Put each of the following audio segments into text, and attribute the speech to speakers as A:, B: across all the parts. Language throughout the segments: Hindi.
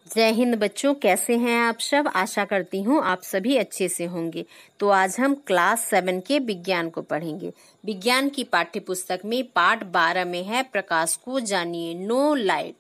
A: जय हिंद बच्चों, कैसे हैं आप सब। आशा करती हूँ आप सभी अच्छे से होंगे। तो आज हम क्लास 7 के विज्ञान को पढ़ेंगे। विज्ञान की पाठ्य पुस्तक में पाठ 12 में है प्रकाश को जानिए, नो लाइट।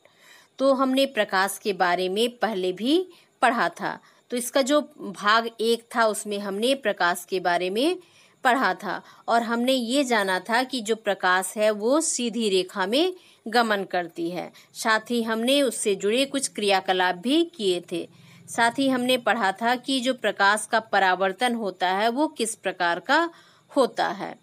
A: तो हमने प्रकाश के बारे में पहले भी पढ़ा था। तो इसका जो भाग 1 था उसमें हमने प्रकाश के बारे में पढ़ा था और हमने ये जाना था कि जो प्रकाश है वो सीधी रेखा में गमन करती है। साथ ही हमने उससे जुड़े कुछ क्रियाकलाप भी किए थे। साथ ही हमने पढ़ा था कि जो प्रकाश का परावर्तन होता है वो किस प्रकार का होता है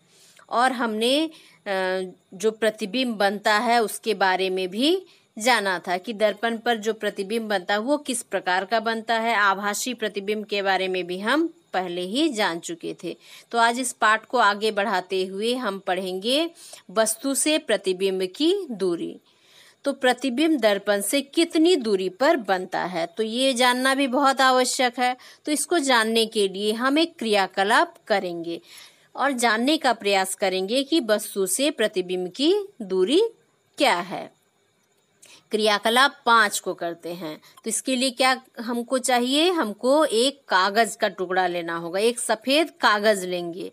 A: और हमने जो प्रतिबिंब बनता है उसके बारे में भी जाना था कि दर्पण पर जो प्रतिबिंब बनता है वो किस प्रकार का बनता है। आभासी प्रतिबिंब के बारे में भी हम पहले ही जान चुके थे। तो आज इस पाठ को आगे बढ़ाते हुए हम पढ़ेंगे वस्तु से प्रतिबिंब की दूरी। तो प्रतिबिंब दर्पण से कितनी दूरी पर बनता है, तो ये जानना भी बहुत आवश्यक है। तो इसको जानने के लिए हम एक क्रियाकलाप करेंगे और जानने का प्रयास करेंगे कि वस्तु से प्रतिबिंब की दूरी क्या है। क्रियाकलाप 5 को करते हैं। तो इसके लिए क्या हमको चाहिए, हमको एक कागज का टुकड़ा लेना होगा। एक सफेद कागज लेंगे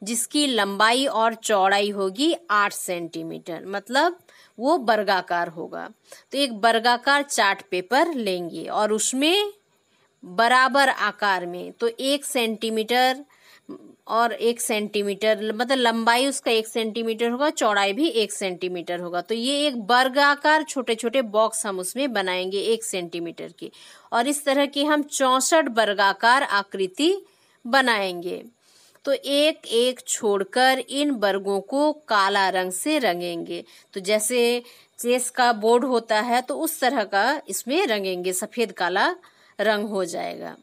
A: जिसकी लंबाई और चौड़ाई होगी 8 सेंटीमीटर, मतलब वो वर्गाकार होगा। तो एक वर्गाकार चार्ट पेपर लेंगे और उसमें बराबर आकार में, तो 1 सेंटीमीटर और 1 सेंटीमीटर, मतलब लंबाई उसका 1 सेंटीमीटर होगा, चौड़ाई भी 1 सेंटीमीटर होगा। तो ये एक वर्गाकार छोटे छोटे बॉक्स हम उसमें बनाएंगे 1 सेंटीमीटर के और इस तरह की हम 64 वर्गाकार आकृति बनाएंगे। तो एक एक छोड़कर इन वर्गों को काला रंग से रंगेंगे। तो जैसे चेस का बोर्ड होता है तो उस तरह का इसमें रंगेंगे, सफेद काला रंग हो जाएगा।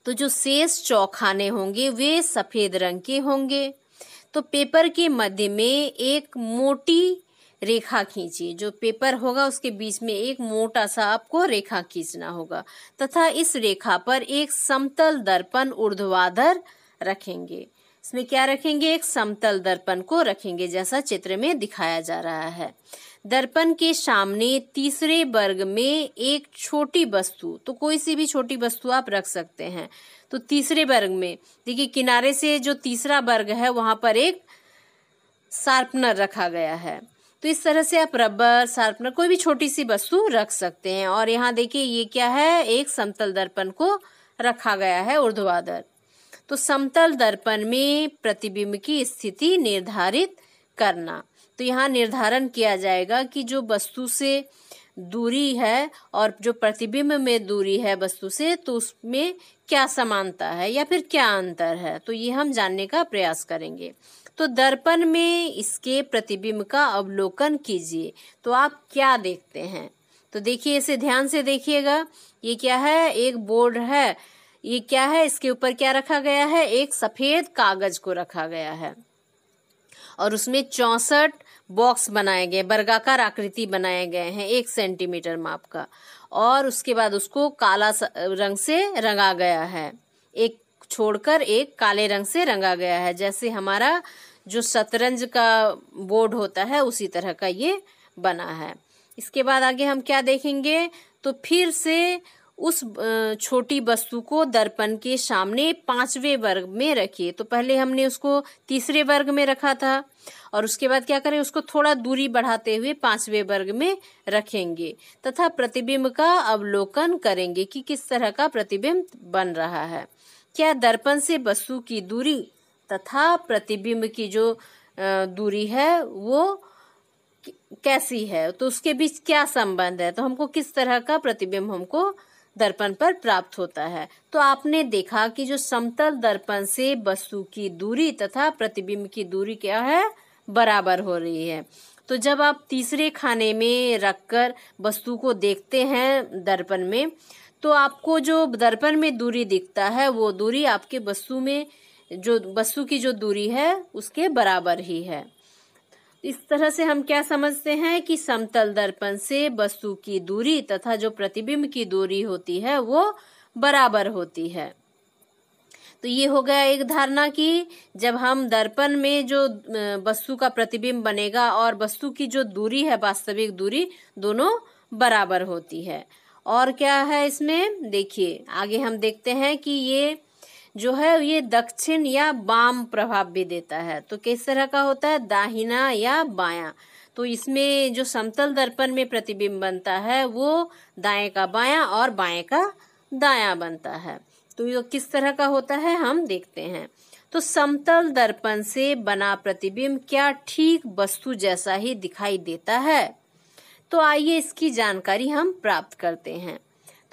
A: तो जो शेष चौखाने होंगे वे सफेद रंग के होंगे। तो पेपर के मध्य में एक मोटी रेखा खींचिए। जो पेपर होगा उसके बीच में एक मोटा सा आपको रेखा खींचना होगा तथा इस रेखा पर एक समतल दर्पण ऊर्ध्वाधर रखेंगे। इसमें क्या रखेंगे, एक समतल दर्पण को रखेंगे जैसा चित्र में दिखाया जा रहा है। दर्पण के सामने तीसरे वर्ग में एक छोटी वस्तु, तो कोई सी भी छोटी वस्तु आप रख सकते हैं। तो तीसरे वर्ग में देखिए किनारे से जो तीसरा वर्ग है वहां पर एक शार्पनर रखा गया है। तो इस तरह से आप रबर, शार्पनर, कोई भी छोटी सी वस्तु रख सकते हैं। और यहाँ देखिए ये क्या है, एक समतल दर्पण को रखा गया है ऊर्ध्वाधर। तो समतल दर्पण में प्रतिबिंब की स्थिति निर्धारित करना। तो यहाँ निर्धारण किया जाएगा कि जो वस्तु से दूरी है और जो प्रतिबिंब में दूरी है वस्तु से, तो उसमें क्या समानता है या फिर क्या अंतर है। तो ये हम जानने का प्रयास करेंगे। तो दर्पण में इसके प्रतिबिंब का अवलोकन कीजिए। तो आप क्या देखते हैं, तो देखिए इसे ध्यान से देखिएगा। ये क्या है, एक बोर्ड है। ये क्या है, इसके ऊपर क्या रखा गया है, एक सफेद कागज को रखा गया है और उसमें 64 बॉक्स बनाए गए, वर्गाकार आकृति बनाए गए हैं 1 सेंटीमीटर माप का। और उसके बाद उसको काला रंग से रंगा गया है, एक छोड़कर एक काले रंग से रंगा गया है। जैसे हमारा जो शतरंज का बोर्ड होता है उसी तरह का ये बना है। इसके बाद आगे हम क्या देखेंगे, तो फिर से उस छोटी वस्तु को दर्पण के सामने 5वें वर्ग में रखिए। तो पहले हमने उसको तीसरे वर्ग में रखा था और उसके बाद क्या करें, उसको थोड़ा दूरी बढ़ाते हुए 5वें वर्ग में रखेंगे तथा प्रतिबिंब का अवलोकन करेंगे कि किस तरह का प्रतिबिंब बन रहा है। क्या दर्पण से वस्तु की दूरी तथा प्रतिबिंब की जो दूरी है वो कैसी है, तो उसके बीच क्या संबंध है। तो हमको किस तरह का प्रतिबिंब हमको दर्पण पर प्राप्त होता है। तो आपने देखा कि जो समतल दर्पण से वस्तु की दूरी तथा प्रतिबिंब की दूरी क्या है, बराबर हो रही है। तो जब आप तीसरे खाने में रखकर वस्तु को देखते हैं दर्पण में, तो आपको जो दर्पण में दूरी दिखता है वो दूरी आपके वस्तु की जो दूरी है उसके बराबर ही है। इस तरह से हम क्या समझते हैं कि समतल दर्पण से वस्तु की दूरी तथा जो प्रतिबिंब की दूरी होती है वो बराबर होती है। तो ये हो गया एक धारणा कि जब हम दर्पण में जो वस्तु का प्रतिबिंब बनेगा और वस्तु की जो दूरी है, वास्तविक दूरी, दोनों बराबर होती है। और क्या है इसमें, देखिए आगे हम देखते हैं कि ये जो है ये दक्षिण या वाम प्रभाव भी देता है। तो किस तरह का होता है, दाहिना या बायां। तो इसमें जो समतल दर्पण में प्रतिबिंब बनता है वो दाएं का बायां और बाएं का दायां बनता है। तो ये किस तरह का होता है हम देखते हैं। तो समतल दर्पण से बना प्रतिबिंब क्या ठीक वस्तु जैसा ही दिखाई देता है? तो आइए इसकी जानकारी हम प्राप्त करते हैं।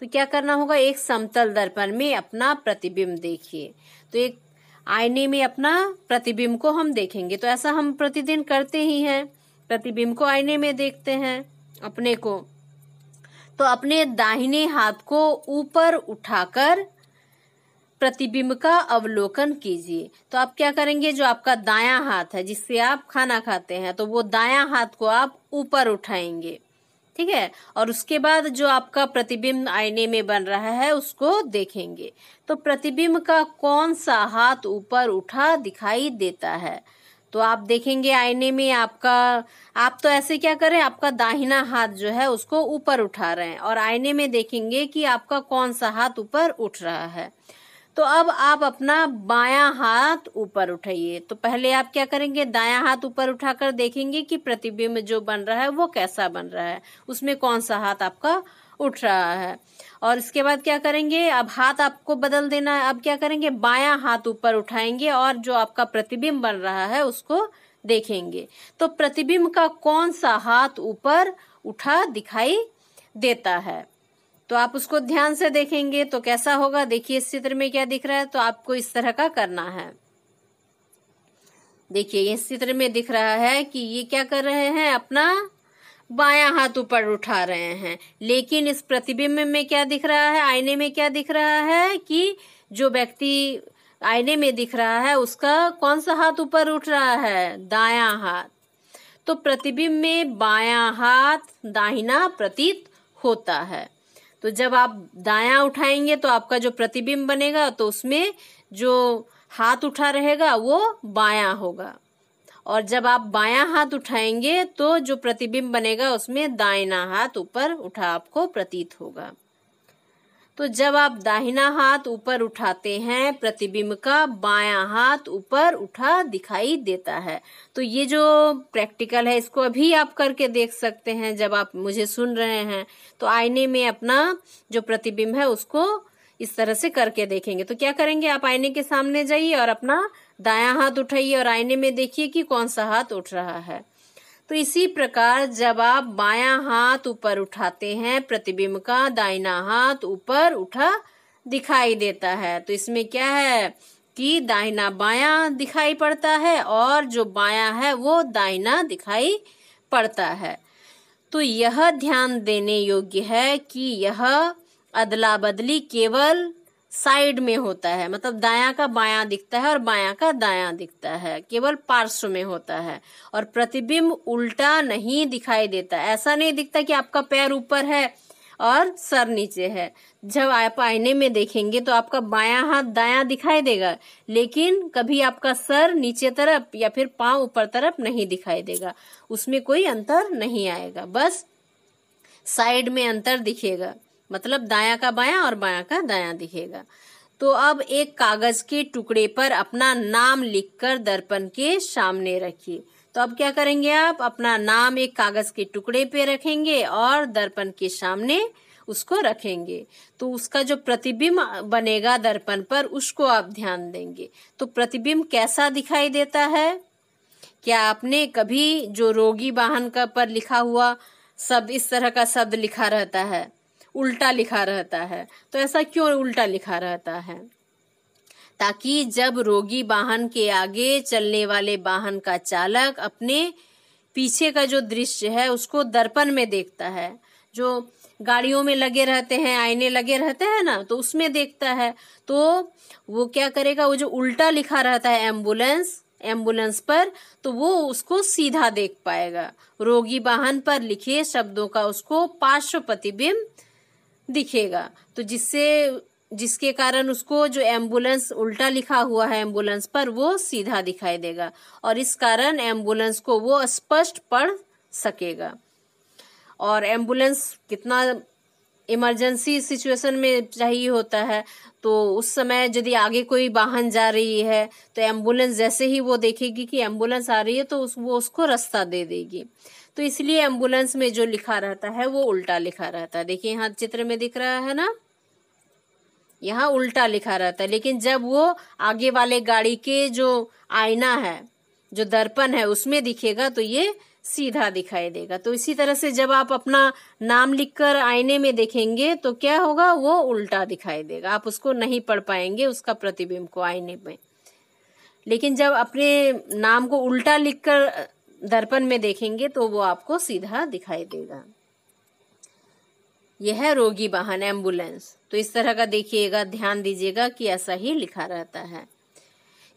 A: तो क्या करना होगा, एक समतल दर्पण में अपना प्रतिबिंब देखिए। तो एक आईने में अपना प्रतिबिंब को हम देखेंगे। तो ऐसा हम प्रतिदिन करते ही हैं, प्रतिबिंब को आईने में देखते हैं अपने को। तो अपने दाहिने हाथ को ऊपर उठाकर प्रतिबिंब का अवलोकन कीजिए। तो आप क्या करेंगे, जो आपका दायां हाथ है जिससे आप खाना खाते हैं, तो वो दायां हाथ को आप ऊपर उठाएंगे, ठीक है। और उसके बाद जो आपका प्रतिबिंब आईने में बन रहा है उसको देखेंगे। तो प्रतिबिंब का कौन सा हाथ ऊपर उठा दिखाई देता है? तो आप देखेंगे आईने में आप तो ऐसे क्या करें, आपका दाहिना हाथ जो है उसको ऊपर उठा रहे हैं और आईने में देखेंगे कि आपका कौन सा हाथ ऊपर उठ रहा है। तो अब आप अपना बायां हाथ ऊपर उठाइए। तो पहले आप क्या करेंगे, दायां हाथ ऊपर उठाकर देखेंगे कि प्रतिबिंब जो बन रहा है वो कैसा बन रहा है, उसमें कौन सा हाथ आपका उठ रहा है। और इसके बाद क्या करेंगे, अब हाथ आपको बदल देना है। अब क्या करेंगे, बायां हाथ ऊपर उठाएंगे और जो आपका प्रतिबिंब बन रहा है उसको देखेंगे। तो प्रतिबिंब का कौन सा हाथ ऊपर उठा दिखाई देता है, तो आप उसको ध्यान से देखेंगे तो कैसा होगा। देखिए इस चित्र में क्या दिख रहा है, तो आपको इस तरह का करना है। देखिए इस चित्र में दिख रहा है कि ये क्या कर रहे हैं, अपना बायां हाथ ऊपर उठा रहे हैं। लेकिन इस प्रतिबिंब में क्या दिख रहा है, आईने में क्या दिख रहा है कि जो व्यक्ति आईने में दिख रहा है उसका कौन सा हाथ ऊपर उठ रहा है, दायां हाथ। तो प्रतिबिंब में बायां हाथ दाहिना प्रतीत होता है। तो जब आप दायां उठाएंगे तो आपका जो प्रतिबिंब बनेगा तो उसमें जो हाथ उठा रहेगा वो बायां होगा, और जब आप बायां हाथ उठाएंगे तो जो प्रतिबिंब बनेगा उसमें दाहिना हाथ ऊपर उठा आपको प्रतीत होगा। तो जब आप दाहिना हाथ ऊपर उठाते हैं प्रतिबिंब का बायां हाथ ऊपर उठा दिखाई देता है। तो ये जो प्रैक्टिकल है इसको अभी आप करके देख सकते हैं। जब आप मुझे सुन रहे हैं तो आईने में अपना जो प्रतिबिंब है उसको इस तरह से करके देखेंगे। तो क्या करेंगे, आप आईने के सामने जाइए और अपना दायां हाथ उठाइए और आईने में देखिए कि कौन सा हाथ उठ रहा है। तो इसी प्रकार जब आप बायां हाथ ऊपर उठाते हैं प्रतिबिंब का दाहिना हाथ ऊपर उठा दिखाई देता है। तो इसमें क्या है कि दाहिना बायां दिखाई पड़ता है और जो बायां है वो दाहिना दिखाई पड़ता है। तो यह ध्यान देने योग्य है कि यह अदला बदली केवल साइड में होता है, मतलब दायां का बायां दिखता है और बायां का दायां दिखता है, केवल पार्श्व में होता है। और प्रतिबिंब उल्टा नहीं दिखाई देता, ऐसा नहीं दिखता कि आपका पैर ऊपर है और सर नीचे है। जब आप आईने में देखेंगे तो आपका बायां हाथ दायां दिखाई देगा, लेकिन कभी आपका सर नीचे तरफ या फिर पांव ऊपर तरफ नहीं दिखाई देगा, उसमें कोई अंतर नहीं आएगा, बस साइड में अंतर दिखेगा, मतलब दायां का बायां और बायां का दायां दिखेगा। तो अब एक कागज के टुकड़े पर अपना नाम लिखकर दर्पण के सामने रखिए। तो अब क्या करेंगे, आप अपना नाम एक कागज के टुकड़े पे रखेंगे और दर्पण के सामने उसको रखेंगे। तो उसका जो प्रतिबिंब बनेगा दर्पण पर उसको आप ध्यान देंगे। तो प्रतिबिंब कैसा दिखाई देता है? क्या आपने कभी जो रोगी वाहन का पर लिखा हुआ शब्द, इस तरह का शब्द लिखा रहता है, उल्टा लिखा रहता है, तो ऐसा क्यों उल्टा लिखा रहता है? ताकि जब रोगी वाहन के आगे चलने वाले वाहन का चालक अपने पीछे का जो दृश्य है उसको दर्पण में देखता है, जो गाड़ियों में लगे रहते हैं, आईने लगे रहते हैं ना, तो उसमें देखता है, तो वो क्या करेगा, वो जो उल्टा लिखा रहता है एम्बुलेंस पर, तो वो उसको सीधा देख पाएगा। रोगी वाहन पर लिखे शब्दों का उसको पार्श्व प्रतिबिंब दिखेगा, तो जिसके कारण उसको जो एम्बुलेंस उल्टा लिखा हुआ है एम्बुलेंस पर वो सीधा दिखाई देगा, और इस कारण एम्बुलेंस को वो स्पष्ट पढ़ सकेगा। और एम्बुलेंस कितना इमरजेंसी सिचुएशन में चाहिए होता है, तो उस समय यदि आगे कोई वाहन जा रही है तो एम्बुलेंस जैसे ही वो देखेगी कि एम्बुलेंस आ रही है तो वो उसको रास्ता दे देगी। तो इसलिए एम्बुलेंस में जो लिखा रहता है वो उल्टा लिखा रहता है। देखिए यहाँ चित्र में दिख रहा है ना, यहाँ उल्टा लिखा रहता है, लेकिन जब वो आगे वाले गाड़ी के जो आईना है, जो दर्पण है, उसमें दिखेगा तो ये सीधा दिखाई देगा। तो इसी तरह से जब आप अपना नाम लिखकर आईने में देखेंगे तो क्या होगा, वो उल्टा दिखाई देगा, आप उसको नहीं पढ़ पाएंगे, उसका प्रतिबिंब को आईने में। लेकिन जब अपने नाम को उल्टा लिखकर दर्पण में देखेंगे तो वो आपको सीधा दिखाई देगा। यह है रोगी वाहन, एम्बुलेंस। तो इस तरह का देखिएगा, ध्यान दीजिएगा कि ऐसा ही लिखा रहता है।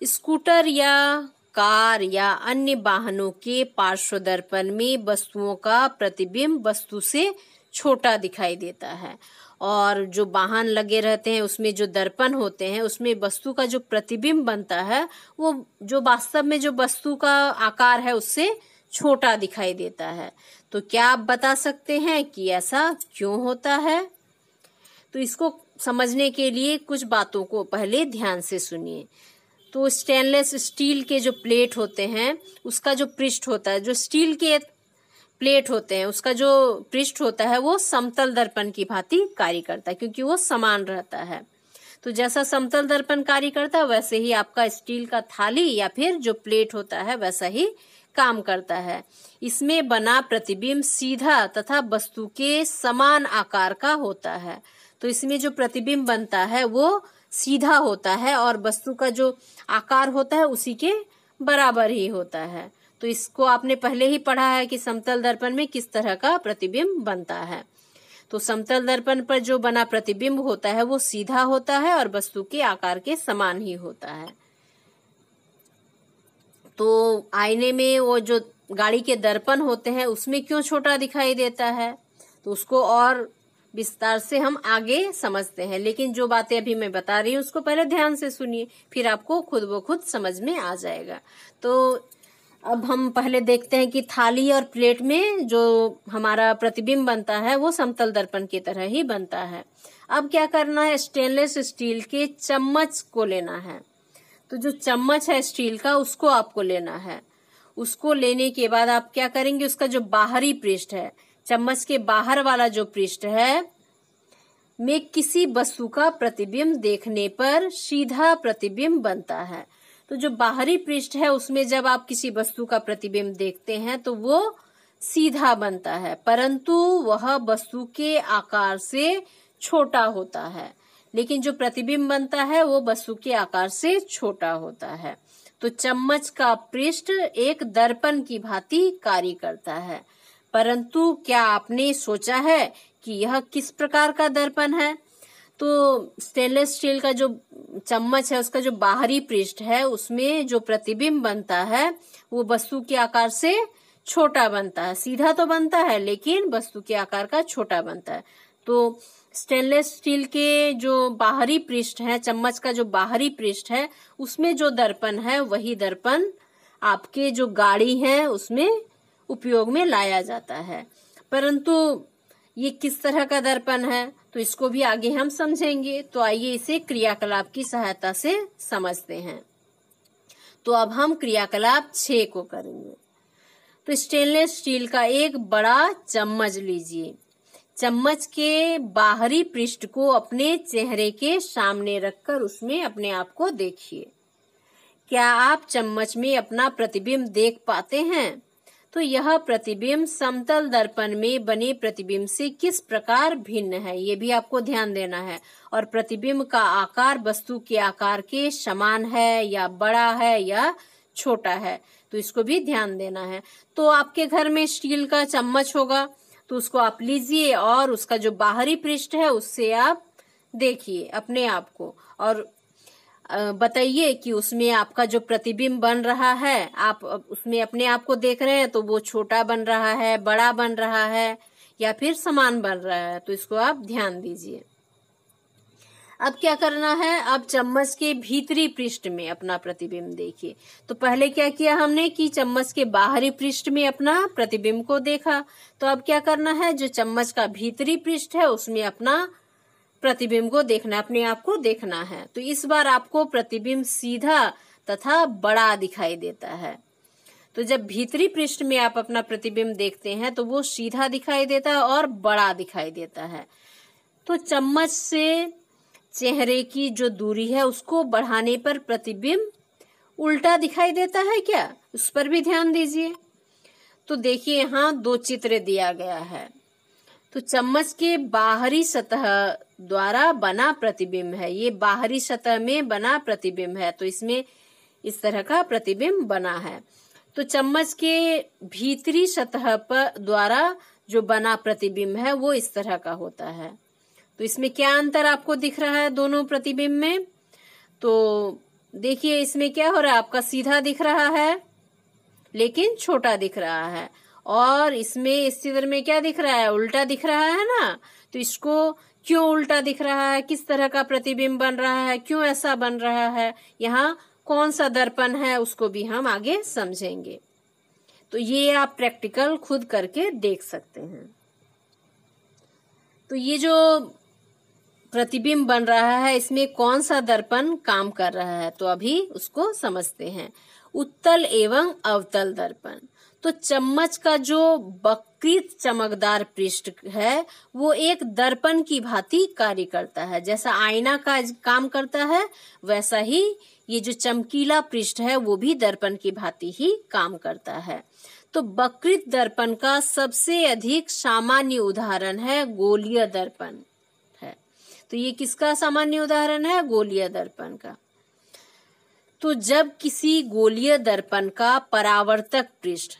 A: स्कूटर या कार या अन्य वाहनों के पार्श्व दर्पण में वस्तुओं का प्रतिबिंब वस्तु से छोटा दिखाई देता है, और जो वाहन लगे रहते हैं उसमें जो दर्पण होते हैं उसमें वस्तु का जो प्रतिबिंब बनता है वो जो वास्तव में जो वस्तु का आकार है उससे छोटा दिखाई देता है। तो क्या आप बता सकते हैं कि ऐसा क्यों होता है? तो इसको समझने के लिए कुछ बातों को पहले ध्यान से सुनिए। तो स्टेनलेस स्टील के जो प्लेट होते हैं उसका जो पृष्ठ होता है, जो स्टील के प्लेट होते हैं उसका जो पृष्ठ होता है वो समतल दर्पण की भांति कार्य करता है, क्योंकि वो समान रहता है। तो जैसा समतल दर्पण कार्य करता है वैसे ही आपका स्टील का थाली या फिर जो प्लेट होता है वैसा ही काम करता है। इसमें बना प्रतिबिंब सीधा तथा वस्तु के समान आकार का होता है। तो इसमें जो प्रतिबिंब बनता है वो सीधा होता है और वस्तु का जो आकार होता है उसी के बराबर ही होता है। तो इसको आपने पहले ही पढ़ा है कि समतल दर्पण में किस तरह का प्रतिबिंब बनता है। तो समतल दर्पण पर जो बना प्रतिबिंब होता है वो सीधा होता है और वस्तु के आकार के समान ही होता है। तो आईने में वो जो गाड़ी के दर्पण होते हैं उसमें क्यों छोटा दिखाई देता है, तो उसको और विस्तार से हम आगे समझते हैं, लेकिन जो बातें अभी मैं बता रही हूँ उसको पहले ध्यान से सुनिए, फिर आपको खुद ब खुद समझ में आ जाएगा। तो अब हम पहले देखते हैं कि थाली और प्लेट में जो हमारा प्रतिबिंब बनता है वो समतल दर्पण की तरह ही बनता है। अब क्या करना है, स्टेनलेस स्टील के चम्मच को लेना है। तो जो चम्मच है स्टील का उसको आपको लेना है। उसको लेने के बाद आप क्या करेंगे, उसका जो बाहरी पृष्ठ है, चम्मच के बाहर वाला जो पृष्ठ है में किसी वस्तु का प्रतिबिंब देखने पर सीधा प्रतिबिंब बनता है। तो जो बाहरी पृष्ठ है उसमें जब आप किसी वस्तु का प्रतिबिंब देखते हैं तो वो सीधा बनता है, परंतु वह वस्तु के आकार से छोटा होता है। लेकिन जो प्रतिबिंब बनता है वो वस्तु के आकार से छोटा होता है। तो चम्मच का पृष्ठ एक दर्पण की भांति कार्य करता है, परंतु क्या आपने सोचा है कि यह किस प्रकार का दर्पण है? तो स्टेनलेस स्टील का जो चम्मच है उसका जो बाहरी पृष्ठ है उसमें जो प्रतिबिंब बनता है वो वस्तु के आकार से छोटा बनता है। सीधा तो बनता है लेकिन वस्तु के आकार का छोटा बनता है। तो स्टेनलेस स्टील के जो बाहरी पृष्ठ है, चम्मच का जो बाहरी पृष्ठ है उसमें जो दर्पण है वही दर्पण आपके जो गाड़ी है उसमें उपयोग में लाया जाता है। परंतु ये किस तरह का दर्पण है तो इसको भी आगे हम समझेंगे। तो आइए इसे क्रियाकलाप की सहायता से समझते हैं। तो अब हम क्रियाकलाप 6 को करेंगे। तो स्टेनलेस स्टील का एक बड़ा चम्मच लीजिए। चम्मच के बाहरी पृष्ठ को अपने चेहरे के सामने रखकर उसमें अपने आप को देखिए। क्या आप चम्मच में अपना प्रतिबिंब देख पाते हैं? तो यह प्रतिबिंब समतल दर्पण में बने प्रतिबिंब से किस प्रकार भिन्न है, ये भी आपको ध्यान देना है। और प्रतिबिंब का आकार वस्तु के आकार के समान है या बड़ा है या छोटा है, तो इसको भी ध्यान देना है। तो आपके घर में स्टील का चम्मच होगा तो उसको आप लीजिए और उसका जो बाहरी पृष्ठ है उससे आप देखिए अपने आप को और बताइए कि उसमें आपका जो प्रतिबिंब बन रहा है, आप उसमें अपने आप को देख रहे हैं तो वो छोटा बन रहा है, बड़ा बन रहा है या फिर समान बन रहा है, तो इसको आप ध्यान दीजिए। अब क्या करना है, अब चम्मच के भीतरी पृष्ठ में अपना प्रतिबिंब देखिए। तो पहले क्या किया हमने कि चम्मच के बाहरी पृष्ठ में अपना प्रतिबिंब को देखा। तो अब क्या करना है, जो चम्मच का भीतरी पृष्ठ है उसमें अपना प्रतिबिंब को देखना, अपने आप को देखना है। तो इस बार आपको प्रतिबिंब सीधा तथा बड़ा दिखाई देता है। तो जब भीतरी पृष्ठ में आप अपना प्रतिबिंब देखते हैं तो वो सीधा दिखाई देता है और बड़ा दिखाई देता है। तो चम्मच से चेहरे की जो दूरी है उसको बढ़ाने पर प्रतिबिंब उल्टा दिखाई देता है क्या, उस पर भी ध्यान दीजिए। तो देखिए यहाँ दो चित्र दिया गया है। तो चम्मच के बाहरी सतह द्वारा बना प्रतिबिंब है, ये बाहरी सतह में बना प्रतिबिंब है। तो इसमें इस तरह का प्रतिबिंब बना है। तो चम्मच के भीतरी सतह पर द्वारा जो बना प्रतिबिंब है वो इस तरह का होता है। तो इसमें क्या अंतर आपको दिख रहा है दोनों प्रतिबिंब में? तो देखिए इसमें क्या हो रहा है, आपका सीधा दिख रहा है लेकिन छोटा दिख रहा है, और इसमें इस चित्र में क्या दिख रहा है, उल्टा दिख रहा है ना। तो इसको क्यों उल्टा दिख रहा है, किस तरह का प्रतिबिंब बन रहा है, क्यों ऐसा बन रहा है, यहाँ कौन सा दर्पण है, उसको भी हम आगे समझेंगे। तो ये आप प्रैक्टिकल खुद करके देख सकते हैं। तो ये जो प्रतिबिंब बन रहा है इसमें कौन सा दर्पण काम कर रहा है, तो अभी उसको समझते हैं। उत्तल एवं अवतल दर्पण। तो चम्मच का जो वक्रित चमकदार पृष्ठ है वो एक दर्पण की भांति कार्य करता है। जैसा आईना का काम करता है वैसा ही ये जो चमकीला पृष्ठ है वो भी दर्पण की भांति ही काम करता है। तो वक्रित दर्पण का सबसे अधिक सामान्य उदाहरण है गोलीय दर्पण है। तो ये किसका सामान्य उदाहरण है, गोलीय दर्पण का। तो जब किसी गोलीय दर्पण का परावर्तक पृष्ठ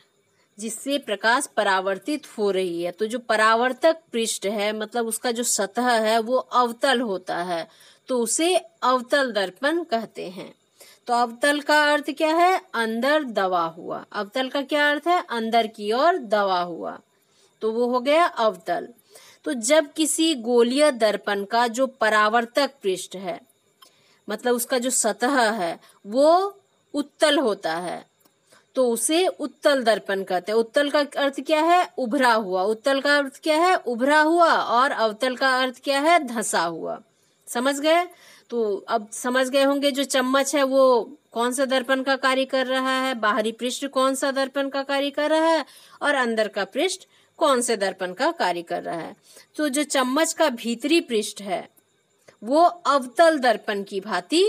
A: जिससे प्रकाश परावर्तित हो रही है, तो जो परावर्तक पृष्ठ है मतलब उसका जो सतह है वो अवतल होता है, तो उसे अवतल दर्पण कहते हैं। तो अवतल का अर्थ क्या है, अंदर दबा हुआ। अवतल का क्या अर्थ है, अंदर की ओर दबा हुआ, तो वो हो गया अवतल। तो जब किसी गोलीय दर्पण का जो परावर्तक पृष्ठ है मतलब उसका जो सतह है वो उत्तल होता है तो उसे उत्तल दर्पण कहते हैं। उत्तल का अर्थ क्या है, उभरा हुआ। उत्तल का अर्थ क्या है, उभरा हुआ, और अवतल का अर्थ क्या है, धंसा हुआ। समझ गए? तो अब समझ गए होंगे जो चम्मच है वो कौन सा दर्पण का कार्य कर रहा है, बाहरी पृष्ठ कौन सा दर्पण का कार्य कर रहा है, और अंदर का पृष्ठ कौन से दर्पण का कार्य कर रहा है। तो जो चम्मच का भीतरी पृष्ठ है वो अवतल दर्पण की भांति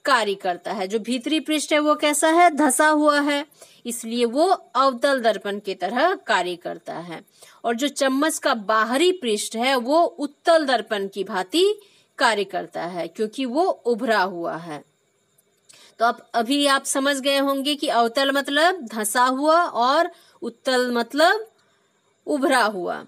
A: कार्य करता है। जो भीतरी पृष्ठ है वो कैसा है, धंसा हुआ है, इसलिए वो अवतल दर्पण की तरह कार्य करता है। और जो चम्मच का बाहरी पृष्ठ है वो उत्तल दर्पण की भांति कार्य करता है क्योंकि वो उभरा हुआ है। तो अब अभी आप समझ गए होंगे कि अवतल मतलब धंसा हुआ और उत्तल मतलब उभरा हुआ।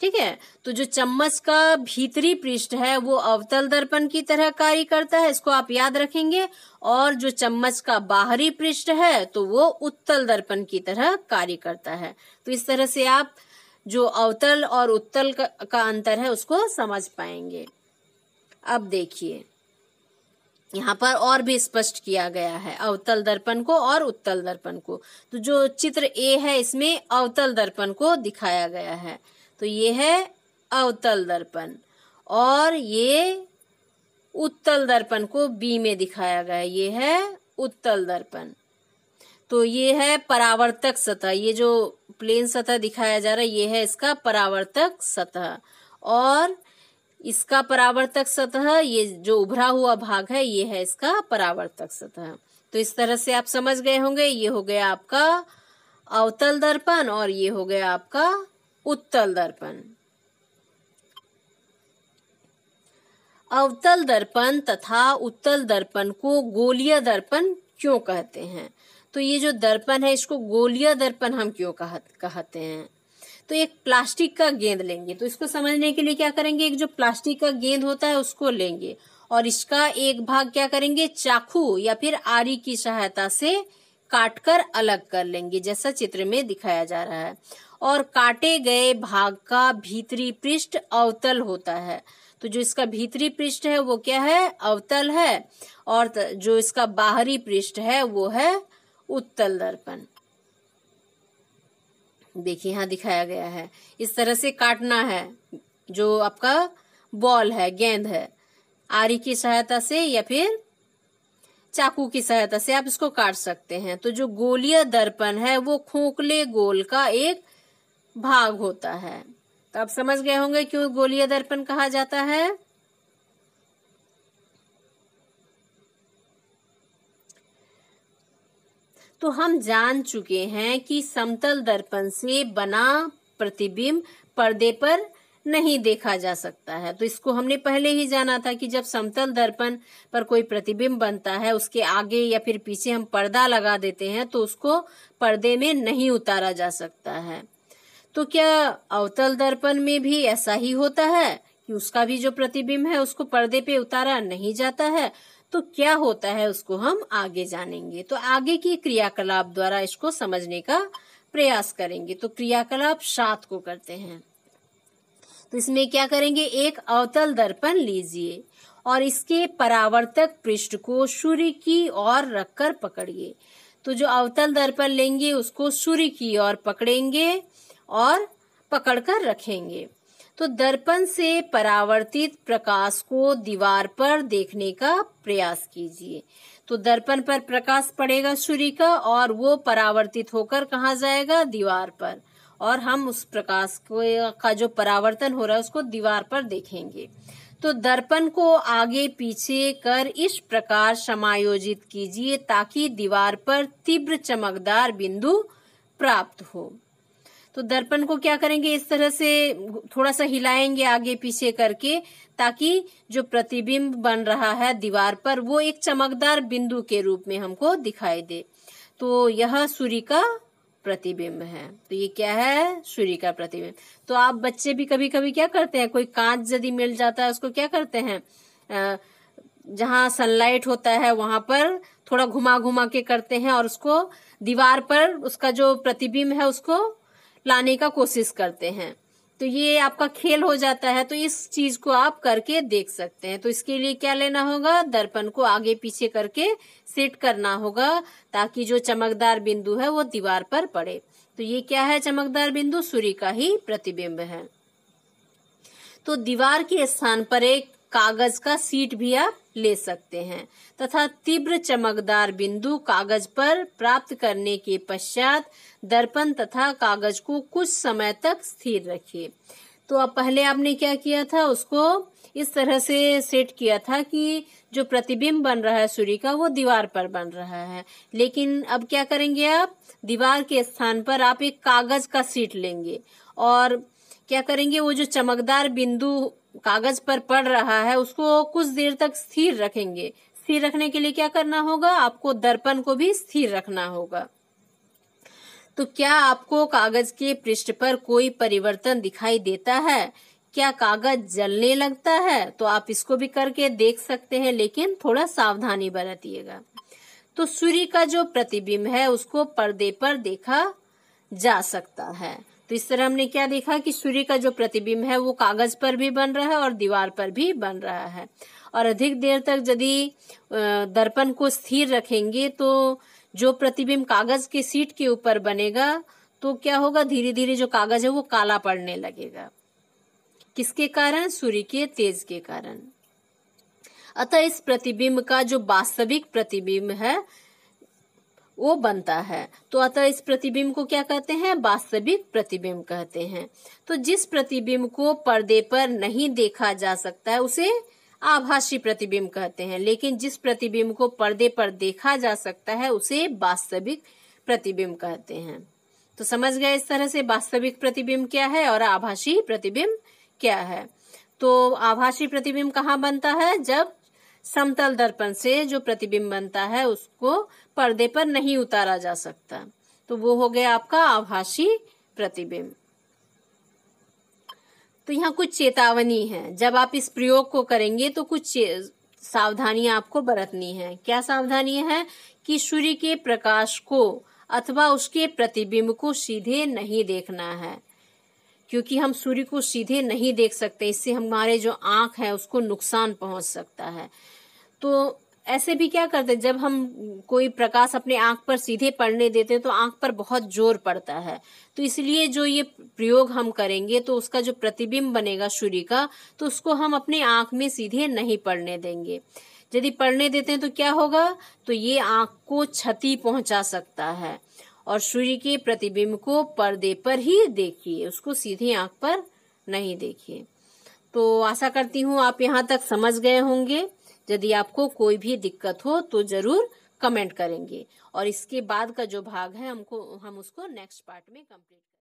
A: ठीक है, तो जो चम्मच का भीतरी पृष्ठ है वो अवतल दर्पण की तरह कार्य करता है, इसको आप याद रखेंगे। और जो चम्मच का बाहरी पृष्ठ है तो वो उत्तल दर्पण की तरह कार्य करता है। तो इस तरह से आप जो अवतल और उत्तल का अंतर है उसको समझ पाएंगे। अब देखिए यहाँ पर और भी स्पष्ट किया गया है अवतल दर्पण को और उत्तल दर्पण को। तो जो चित्र ए है इसमें अवतल दर्पण को दिखाया गया है। तो ये है अवतल दर्पण और ये उत्तल दर्पण को बी में दिखाया गया है, ये है उत्तल दर्पण। तो ये है परावर्तक सतह, ये जो प्लेन सतह दिखाया जा रहा है ये है इसका परावर्तक सतह, और इसका परावर्तक सतह ये जो उभरा हुआ भाग है ये है इसका परावर्तक सतह। तो इस तरह से आप समझ गए होंगे। ये हो गया आपका अवतल दर्पण और ये हो गया आपका उत्तल दर्पण। अवतल दर्पण तथा उत्तल दर्पण को गोलीय दर्पण क्यों कहते हैं? तो ये जो दर्पण है इसको गोलीय दर्पण हम क्यों कहते हैं? तो एक प्लास्टिक का गेंद लेंगे, तो इसको समझने के लिए क्या करेंगे, एक जो प्लास्टिक का गेंद होता है उसको लेंगे और इसका एक भाग क्या करेंगे, चाकू या फिर आरी की सहायता से काटकर अलग कर लेंगे, जैसा चित्र में दिखाया जा रहा है। और काटे गए भाग का भीतरी पृष्ठ अवतल होता है। तो जो इसका भीतरी पृष्ठ है वो क्या है, अवतल है, और जो इसका बाहरी पृष्ठ है वो है उत्तल दर्पण। देखिए यहाँ दिखाया गया है, इस तरह से काटना है। जो आपका बॉल है, गेंद है, आरी की सहायता से या फिर चाकू की सहायता से आप इसको काट सकते हैं। तो जो गोलीय दर्पण है वो खोखले गोल का एक भाग होता है। तो आप समझ गए होंगे क्यों गोलीय दर्पण कहा जाता है। तो हम जान चुके हैं कि समतल दर्पण से बना प्रतिबिंब पर्दे पर नहीं देखा जा सकता है। तो इसको हमने पहले ही जाना था कि जब समतल दर्पण पर कोई प्रतिबिंब बनता है, उसके आगे या फिर पीछे हम पर्दा लगा देते हैं तो उसको पर्दे में नहीं उतारा जा सकता है। तो क्या अवतल दर्पण में भी ऐसा ही होता है कि उसका भी जो प्रतिबिंब है उसको पर्दे पे उतारा नहीं जाता है? तो क्या होता है उसको हम आगे जानेंगे। तो आगे की क्रियाकलाप द्वारा इसको समझने का प्रयास करेंगे। तो क्रियाकलाप 7 को करते हैं। तो इसमें क्या करेंगे, एक अवतल दर्पण लीजिए और इसके परावर्तक पृष्ठ को सूर्य की ओर रखकर पकड़िए। तो जो अवतल दर्पण लेंगे उसको सूर्य की ओर पकड़ेंगे और पकड़कर रखेंगे। तो दर्पण से परावर्तित प्रकाश को दीवार पर देखने का प्रयास कीजिए। तो दर्पण पर प्रकाश पड़ेगा सूर्य का और वो परावर्तित होकर कहाँ जाएगा, दीवार पर, और हम उस प्रकाश का जो परावर्तन हो रहा है उसको दीवार पर देखेंगे। तो दर्पण को आगे पीछे कर इस प्रकार समायोजित कीजिए ताकि दीवार पर तीव्र चमकदार बिंदु प्राप्त हो। तो दर्पण को क्या करेंगे, इस तरह से थोड़ा सा हिलाएंगे आगे पीछे करके ताकि जो प्रतिबिंब बन रहा है दीवार पर वो एक चमकदार बिंदु के रूप में हमको दिखाई दे। तो यह सूर्य का प्रतिबिंब है। तो ये क्या है, सूर्य का प्रतिबिंब। तो आप बच्चे भी कभी कभी क्या करते हैं, कोई कांच यदि मिल जाता है उसको क्या करते हैं, जहां सनलाइट होता है वहां पर थोड़ा घुमा घुमा के करते हैं और उसको दीवार पर उसका जो प्रतिबिंब है उसको लाने का कोशिश करते हैं। तो ये आपका खेल हो जाता है। तो इस चीज को आप करके देख सकते हैं। तो इसके लिए क्या लेना होगा, दर्पण को आगे पीछे करके सेट करना होगा ताकि जो चमकदार बिंदु है वो दीवार पर पड़े। तो ये क्या है, चमकदार बिंदु सूर्य का ही प्रतिबिंब है। तो दीवार के स्थान पर एक कागज का शीट भी आप ले सकते हैं तथा तीव्र चमकदार बिंदु कागज पर प्राप्त करने के पश्चात दर्पण तथा कागज को कुछ समय तक स्थिर रखिए। तो अब पहले आपने क्या किया था, उसको इस तरह से सेट किया था कि जो प्रतिबिंब बन रहा है सूर्य का वो दीवार पर बन रहा है। लेकिन अब क्या करेंगे, आप दीवार के स्थान पर आप एक कागज का शीट लेंगे और क्या करेंगे, वो जो चमकदार बिंदु कागज पर पड़ रहा है उसको कुछ देर तक स्थिर रखेंगे। स्थिर रखने के लिए क्या करना होगा, आपको दर्पण को भी स्थिर रखना होगा। तो क्या आपको कागज के पृष्ठ पर कोई परिवर्तन दिखाई देता है, क्या कागज जलने लगता है? तो आप इसको भी करके देख सकते हैं, लेकिन थोड़ा सावधानी बरतिएगा। तो सूर्य का जो प्रतिबिंब है उसको पर्दे पर देखा जा सकता है। तो इस तरह हमने क्या देखा कि सूर्य का जो प्रतिबिंब है वो कागज पर भी बन रहा है और दीवार पर भी बन रहा है। और अधिक देर तक यदि दर्पण को स्थिर रखेंगे तो जो प्रतिबिंब कागज के शीट के ऊपर बनेगा तो क्या होगा, धीरे धीरे जो कागज है वो काला पड़ने लगेगा। किसके कारण, सूर्य के तेज के कारण। अतः इस प्रतिबिंब का जो वास्तविक प्रतिबिंब है वो बनता है। तो अतः इस प्रतिबिंब को क्या कहते हैं, वास्तविक प्रतिबिंब कहते हैं। तो जिस प्रतिबिंब को पर्दे पर नहीं देखा जा सकता है उसे आभासी प्रतिबिंब कहते हैं, लेकिन जिस प्रतिबिंब को पर्दे पर देखा जा सकता है उसे वास्तविक प्रतिबिंब कहते हैं। तो समझ गए इस तरह से वास्तविक प्रतिबिंब क्या है और आभासी प्रतिबिंब क्या है। तो आभासी प्रतिबिंब कहाँ बनता है, जब समतल दर्पण से जो प्रतिबिंब बनता है उसको पर्दे पर नहीं उतारा जा सकता। तो वो हो गया आपका आभासी प्रतिबिंब। तो यहाँ कुछ चेतावनी है, जब आप इस प्रयोग को करेंगे तो कुछ सावधानियां आपको बरतनी है। क्या सावधानी है कि सूर्य के प्रकाश को अथवा उसके प्रतिबिंब को सीधे नहीं देखना है, क्योंकि हम सूर्य को सीधे नहीं देख सकते, इससे हमारे जो आंख है उसको नुकसान पहुंच सकता है। तो ऐसे भी क्या करते हैं, जब हम कोई प्रकाश अपने आंख पर सीधे पड़ने देते हैं तो आंख पर बहुत जोर पड़ता है। तो इसलिए जो ये प्रयोग हम करेंगे तो उसका जो प्रतिबिंब बनेगा सूर्य का, तो उसको हम अपने आंख में सीधे नहीं पड़ने देंगे। यदि पड़ने देते हैं तो क्या होगा, तो ये आंख को क्षति पहुंचा सकता है। और सूर्य के प्रतिबिंब को पर्दे पर ही देखिए, उसको सीधे आंख पर नहीं देखिए। तो आशा करती हूँ आप यहाँ तक समझ गए होंगे। यदि आपको कोई भी दिक्कत हो तो जरूर कमेंट करेंगे, और इसके बाद का जो भाग है हम उसको नेक्स्ट पार्ट में कंप्लीट